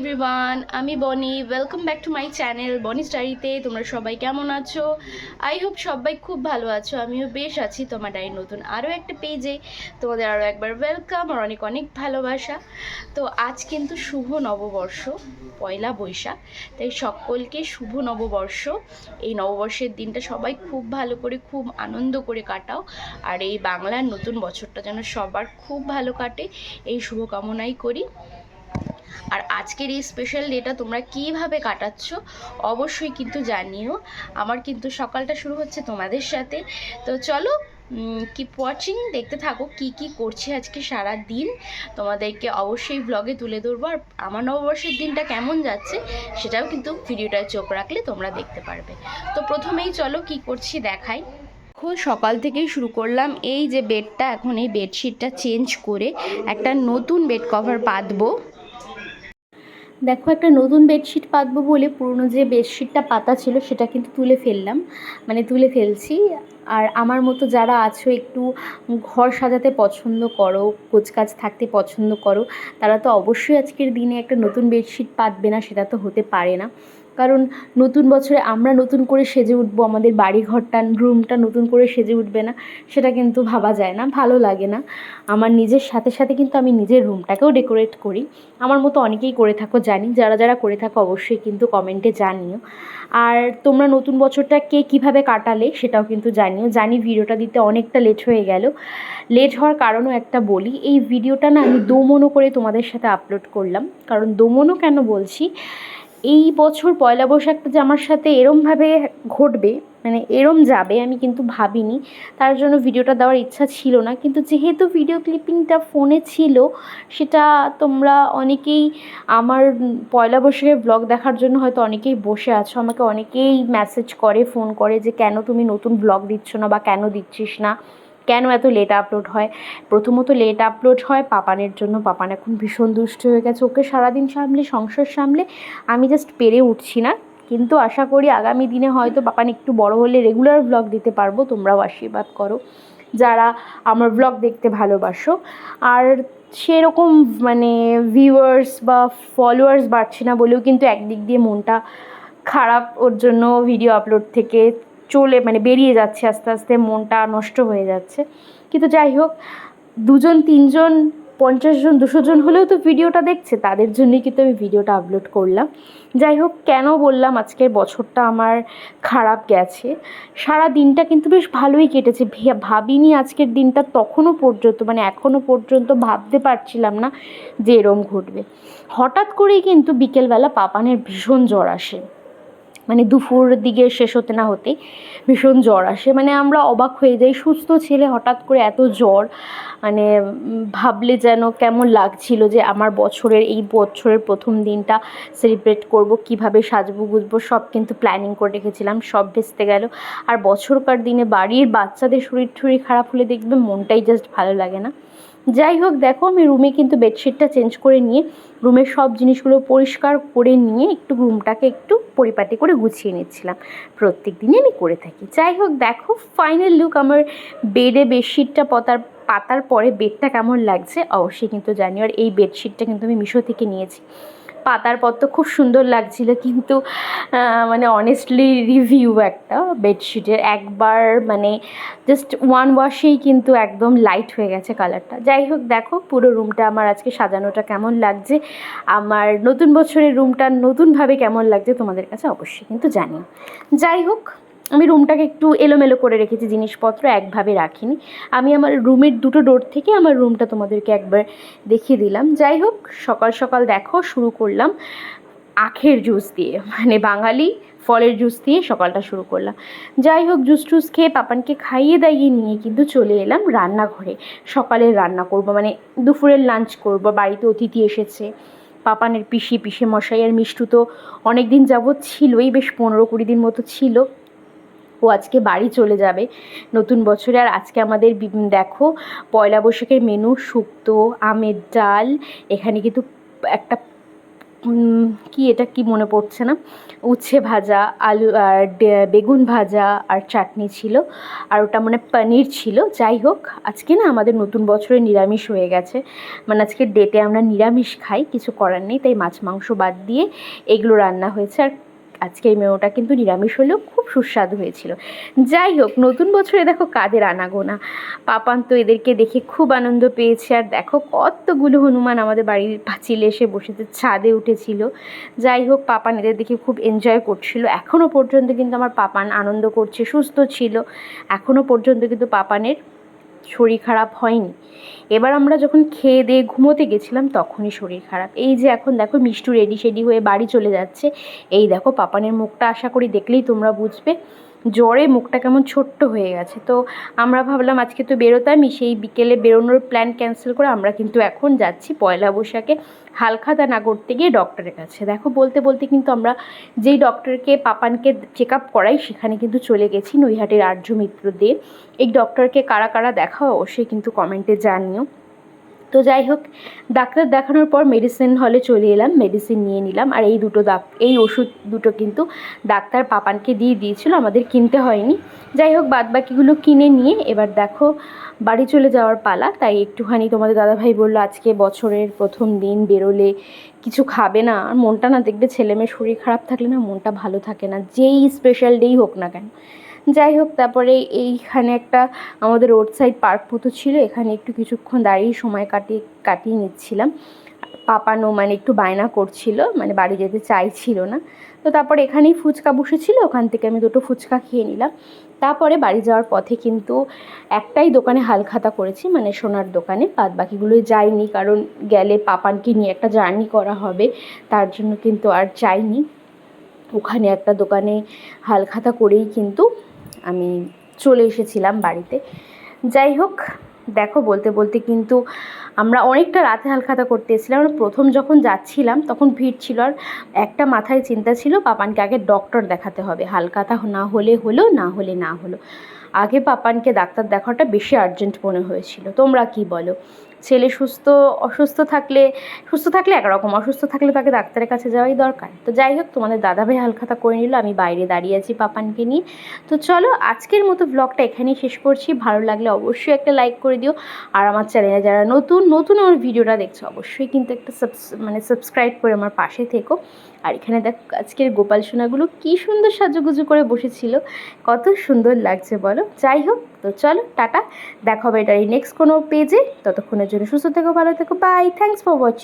Everyone, আমি বনি। Welcome back to my channel বনি স্টাইরিতে। তোমরা সবাই কেমন আছো? আই হোপ সবাই খুব ভালো আছো। আমিও বেশ আছি। তোমার ডায়ের নতুন আরও একটা পেজে তোমাদের আরও একবার ওয়েলকাম আর অনেক অনেক ভালোবাসা। তো আজ কিন্তু শুভ নববর্ষ, পয়লা বৈশাখ। তাই সকলকে শুভ নববর্ষ। এই নববর্ষের দিনটা সবাই খুব ভালো করে, খুব আনন্দ করে কাটাও। আর এই বাংলার নতুন বছরটা যেন সবার খুব ভালো কাটে, এই শুভকামনাই করি। আর আজকের এই স্পেশাল ডেটা তোমরা কীভাবে কাটাচ্ছ অবশ্যই কিন্তু জানিও। আমার কিন্তু সকালটা শুরু হচ্ছে তোমাদের সাথে। তো চলো কিপ ওয়াচিং, দেখতে থাকো কি কি করছি আজকে সারা দিন। তোমাদেরকে অবশ্যই ব্লগে তুলে ধরবো। আর আমার নববর্ষের দিনটা কেমন যাচ্ছে সেটাও কিন্তু ভিডিওটায় চোখ রাখলে তোমরা দেখতে পারবে। তো প্রথমেই চলো কি করছি দেখাই। খুব সকাল থেকেই শুরু করলাম। এই যে বেডটা, এখন এই বেডশিটটা চেঞ্জ করে একটা নতুন বেড কভার পাতবো। দেখো, একটা নতুন বেডশিট পাতবো বলে পুরনো যে বেডশিটটা পাতা ছিল সেটা কিন্তু তুলে ফেলছি। আর আমার মতো যারা আছো, একটু ঘর সাজাতে পছন্দ করো, গোছগাছ থাকতে পছন্দ করো, তারা তো অবশ্যই আজকের দিনে একটা নতুন বেডশিট পাতবে না, সেটা তো হতে পারে না। কারণ নতুন বছরে আমরা নতুন করে সেজে উঠবো, আমাদের বাড়িঘরটা, রুমটা নতুন করে সেজে উঠবে না, সেটা কিন্তু ভাবা যায় না, ভালো লাগে না। আমার নিজের সাথে সাথে কিন্তু আমি নিজের রুমটাকেও ডেকোরেট করি। আমার মতো অনেকেই করে থাকো জানি, যারা যারা করে থাকো অবশ্যই কিন্তু কমেন্টে জানিও। আর তোমরা নতুন বছরটা কে কীভাবে কাটালে সেটাও কিন্তু জানিও। জানি ভিডিওটা দিতে অনেকটা লেট হয়ে গেল। লেট হওয়ার কারণও একটা বলি, এই ভিডিওটা না আমি দোমনও করে তোমাদের সাথে আপলোড করলাম। কারণ দোমনও কেন বলছি, এই বছর পয়লা বৈশাখটা যে আমার সাথে এরমভাবে ঘটবে, মানে এরম যাবে, আমি কিন্তু ভাবিনি। তার জন্য ভিডিওটা দেওয়ার ইচ্ছা ছিল না। কিন্তু যেহেতু ভিডিও ক্লিপিংটা ফোনে ছিল, সেটা তোমরা অনেকেই আমার পয়লা বৈশাখের ব্লগ দেখার জন্য হয়তো অনেকেই বসে আছো। আমাকে অনেকেই মেসেজ করে, ফোন করে যে কেন তুমি নতুন ব্লগ দিচ্ছ না, বা কেন দিচ্ছিস না, কেন এত লেট আপলোড হয়। প্রথমত লেট আপলোড হয় পাপানের জন্য। পাপান এখন ভীষণ দুষ্ট হয়ে গেছে। ওকে সারাদিন সামলে, সংসার সামলে আমি জাস্ট পেরে উঠছি না। কিন্তু আশা করি আগামী দিনে হয়তো পাপান একটু বড় হলে রেগুলার ব্লগ দিতে পারবো। তোমরাও আশীর্বাদ করো যারা আমার ব্লগ দেখতে ভালোবাসো। আর সেরকম ভিউয়ার্স বা ফলোয়ার্স বাড়ছে না বলেও কিন্তু একদিক দিয়ে মনটা খারাপ। ওর জন্য ভিডিও আপলোড থেকে বেরিয়ে যাচ্ছে, আস্তে আস্তে মনটা নষ্ট হয়ে যাচ্ছে। কিন্তু যাই হোক, 2জন 3জন 50 জন 200 জন হলেও তো ভিডিওটা দেখছে, তাদের জন্যই কিন্তু আমি ভিডিওটা আপলোড করলাম। যাই হোক, কেন বললাম আজকের বছরটা আমার খারাপ গেছে। সারা দিনটা কিন্তু বেশ ভালোই কেটেছে। ভাবিনি আজকের দিনটা, এখনও পর্যন্ত ভাবতে পারছিলাম না যে এরম ঘটবে। হঠাৎ করেই কিন্তু বিকেলবেলা পাপানের ভীষণ জ্বর আসে। দুপুর দিকে শেষ হতে না হতেই ভীষণ জ্বর আসে। আমরা অবাক হয়ে যাই, সুস্থ ছেলে হঠাৎ করে এত জ্বর। ভাবলে যেন কেমন লাগছিল যে আমার এই বছরের প্রথম দিনটা সেলিব্রেট করব, কিভাবে সাজবো গুজবো সব কিন্তু প্ল্যানিং করে রেখেছিলাম, সব ভেস্তে গেল। আর বছরকার দিনে বাড়ির বাচ্চাদের শরীর খারাপ হলে দেখবে মনটাই জাস্ট ভালো লাগে না। যাই হোক, দেখো আমি রুমে কিন্তু বেডশিটটা চেঞ্জ করে নিয়ে, রুমের সব জিনিসগুলো পরিষ্কার করে নিয়ে একটু রুমটাকে একটু পরিপাটি করে গুছিয়ে নিচ্ছিলাম। প্রত্যেক দিনই আমি করে থাকি। যাই হোক, দেখো ফাইনাল লুক আমার বেডে বেডশিটটা পাতার পরে বেডটা কেমন লাগছে অবশ্যই কিন্তু জানিও। আর এই বেডশিটটা কিন্তু আমি মিশো থেকে নিয়েছি। পাতার পর তো খুব সুন্দর লাগছিল, কিন্তু অনেস্টলি রিভিউ একটা বেডশিটের, একবার জাস্ট ওয়ান ওয়াশেই কিন্তু একদম লাইট হয়ে গেছে কালারটা। যাই হোক, দেখো পুরো রুমটা আমার আজকে সাজানোটা কেমন লাগছে, আমার নতুন বছরের রুমটা নতুনভাবে কেমন লাগছে তোমাদের কাছে অবশ্যই কিন্তু জানিও। যাই হোক, আমি রুমটাকে একটু এলোমেলো করে রেখেছি, জিনিসপত্র একভাবে রাখিনি। আমি আমার রুমের দুটো ডোর থেকে আমার রুমটা তোমাদেরকে একবার দেখিয়ে দিলাম। যাই হোক, সকাল সকাল দেখো শুরু করলাম আখের জুস দিয়ে, বাঙালি ফলের জুস দিয়ে সকালটা শুরু করলাম। যাই হোক, জুস টুস খেয়ে পাপানকে খাইয়ে দাইয়ে নিয়ে কিন্তু চলে এলাম রান্নাঘরে। সকালের রান্না করব, দুপুরের লাঞ্চ করব। বাড়িতে অতিথি এসেছে, পাপানের পিসে মশাই আর মিষ্টু তো অনেক দিন যাবৎ ছিলই, বেশ 15-20 দিন মতো ছিল। ও আজকে বাড়ি চলে যাবে নতুন বছরে। আর আজকে আমাদের দেখো পয়লা বৈশাখের মেনু শুক্তো, আমের ডাল, এখানে কিন্তু একটা কি এটা কি মনে পড়ছে না, উচ্ছে ভাজা, আলু আর বেগুন ভাজা আর চাটনি ছিল, আর ওটা মানে পনির ছিল। যাই হোক, আজকে না আমাদের নতুন বছরে নিরামিষ হয়ে গেছে, মানে আজকের ডেটে আমরা নিরামিষ খাই, কিছু করার নেই, তাই মাছ মাংস বাদ দিয়ে এগুলো রান্না হয়েছে। আর আজকের মেনুটা কিন্তু নিরামিষ হলেও খুব সুস্বাদু হয়েছিল। যাই হোক, নতুন বছরে দেখো কাদের আনাগোনা, পাপান তো এদেরকে দেখে খুব আনন্দ পেয়েছে। আর দেখো কতগুলো হনুমান আমাদের বাড়ির পাঁচিলে এসে বসেছে, ছাদে উঠেছিল। যাই হোক, পাপান এদের দেখে খুব এনজয় করছিল। এখনও পর্যন্ত কিন্তু আমার পাপান আনন্দ করছে, সুস্থ ছিল, এখনও পর্যন্ত কিন্তু পাপানের শরীর খারাপ হয়নি। এবার আমরা যখন খেয়ে দিয়ে ঘুমোতে গেছিলাম তখনই শরীর খারাপ। এই যে এখন দেখো মিষ্টু রেডি শেডি হয়ে বাড়ি চলে যাচ্ছে। এই দেখো পাপানের মুখটা আশা করি দেখলেই তোমরা বুঝবে, জ্বরে মুখটা কেমন ছোট্ট হয়ে গেছে। তো আমরা ভাবলাম আজকে তো বেরোতামই, সেই বিকেলে বেরোনোর প্ল্যান ক্যান্সেল করে আমরা কিন্তু এখন যাচ্ছি পয়লা বৈশাখে হালখাতা না করতে গিয়ে ডক্টরের কাছে। দেখো বলতে বলতে কিন্তু আমরা যেই ডক্টরকে পাপানকে চেক আপ করাই সেখানে কিন্তু চলে গেছি, নৈহাটির আর্য মিত্র দে। এই ডক্টরকে কারা কারা দেখাও অবশ্যই কিন্তু কমেন্টে জানিও। তো যাই হোক, ডাক্তার দেখানোর পর মেডিসিন হলে চলে এলাম, মেডিসিন নিয়ে নিলাম। আর এই ওষুধ দুটো কিন্তু ডাক্তার পাপানকে দিয়ে দিয়েছিল, আমাদের কিনতে হয়নি। যাই হোক, বাদবাকিগুলো কিনে নিয়ে এবার দেখো বাড়ি চলে যাওয়ার পালা। তাই একটুখানি তোমাদের দাদাভাই বললো আজকে বছরের প্রথম দিন বেরোলে কিছু খাবে না। আর মনটা না দেখবে ছেলেমেয়ের শরীর খারাপ থাকলে না মনটা ভালো থাকে না, যেই স্পেশাল ডেই হোক না কেন। যাই হোক, তারপরে এইখানে একটা আমাদের রোড সাইড পার্ক মতো ছিল, এখানে একটু কিছুক্ষণ দাঁড়িয়ে সময় কাটিয়ে নিচ্ছিলাম। পাপানো মানে একটু বায়না করছিল, মানে বাড়ি যেতে চাইছিল না। তো তারপরে এখানেই ফুচকা বসেছিল, ওখান থেকে আমি দুটো ফুচকা খেয়ে নিলাম। তারপরে বাড়ি যাওয়ার পথে কিন্তু একটাই দোকানে হালখাতা করেছি, মানে সোনার দোকানে, বাদ বাকিগুলোই যাইনি, কারণ গেলে পাপানকে নিয়ে একটা জার্নি করা হবে, তার জন্য কিন্তু আর যাইনি। ওখানে একটা দোকানে হালখাতা করেই কিন্তু আমি চলে এসেছিলাম বাড়িতে। যাই হোক, দেখো বলতে বলতে কিন্তু আমরা অনেকটা রাতে হালখাতা করতে এসেছিলাম। আমরা প্রথম যখন যাচ্ছিলাম তখন ভিড় ছিল, আর একটা মাথায় চিন্তা ছিল পাপানকে আগে ডক্টর দেখাতে হবে, হালখাতা না হলে হলো, না হলে না হলো। আগে পাপানকে ডাক্তার দেখাটা বেশি আর্জেন্ট মনে হয়েছিল। তোমরা কি বলো? ছেলে সুস্থ থাকলে একরকম, অসুস্থ থাকলে তাকে ডাক্তারের কাছে যাওয়াই দরকার। তো যাই হোক, তোমাদের দাদাভাই হালখাতা করে নিল, আমি বাইরে দাঁড়িয়ে আছি পাপানকে নিয়ে। তো চলো আজকের মতো ব্লগটা এখানেই শেষ করছি। ভালো লাগলে অবশ্যই একটা লাইক করে দিও। আর আমার চ্যানেলে যারা নতুন আমার ভিডিওটা দেখছো অবশ্যই কিন্তু একটা সাবস্ক্রাইব করে আমার পাশে থেকো। আর এখানে দেখ আজকের গোপাল সোনাগুলো কী সুন্দর সাজুগুজু করে বসেছিল, কত সুন্দর লাগছে বলো। যাই হোক, তো চলো টাটা, দেখা হবে এটারই নেক্সট কোনো পেজে। ততক্ষণের জন্য সুস্থ থেকো, ভালো থেকো, বাই, থ্যাংকস ফর ওয়াচিং।